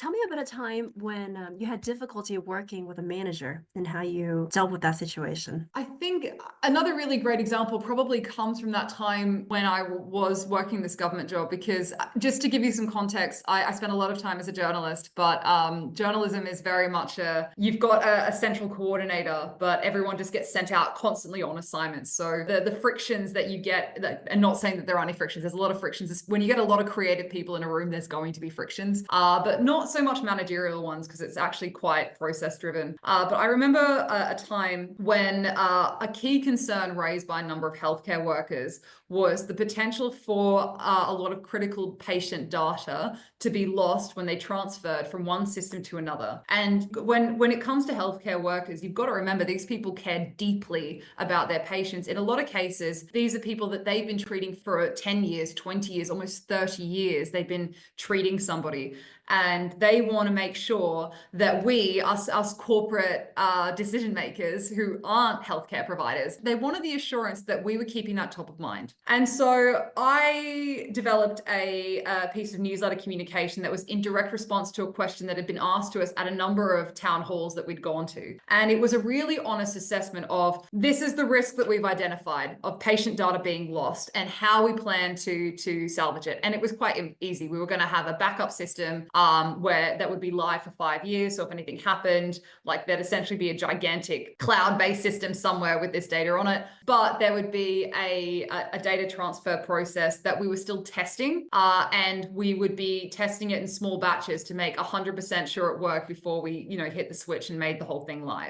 Tell me about a time when you had difficulty working with a manager and how you dealt with that situation. I think another really great example probably comes from that time when I was working this government job, because just to give you some context, I spent a lot of time as a journalist, but journalism is very much you've got a central coordinator, but everyone just gets sent out constantly on assignments. So the frictions that you get, and not saying that there aren't any frictions, there's a lot of frictions. When you get a lot of creative people in a room, there's going to be frictions, but not so much managerial ones because it's actually quite process driven. But I remember a time when a key concern raised by a number of healthcare workers was the potential for a lot of critical patient data to be lost when they transferred from one system to another. And when it comes to healthcare workers, you've got to remember these people care deeply about their patients. In a lot of cases, these are people that they've been treating for 10 years, 20 years, almost 30 years. They've been treating somebody, and they want to make sure that we, us corporate decision makers who aren't healthcare providers, they wanted the assurance that we were keeping that top of mind. And so I developed a piece of newsletter communication that was in direct response to a question that had been asked to us at a number of town halls that we'd gone to. And it was a really honest assessment of, this is the risk that we've identified of patient data being lost and how we plan to salvage it. And it was quite easy. We were going to have a backup system where that would be live for 5 years. So if anything happened, like, there'd essentially be a gigantic cloud-based system somewhere with this data on it. But there would be a data transfer process that we were still testing, and we would be testing it in small batches to make 100% sure it worked before we, hit the switch and made the whole thing live.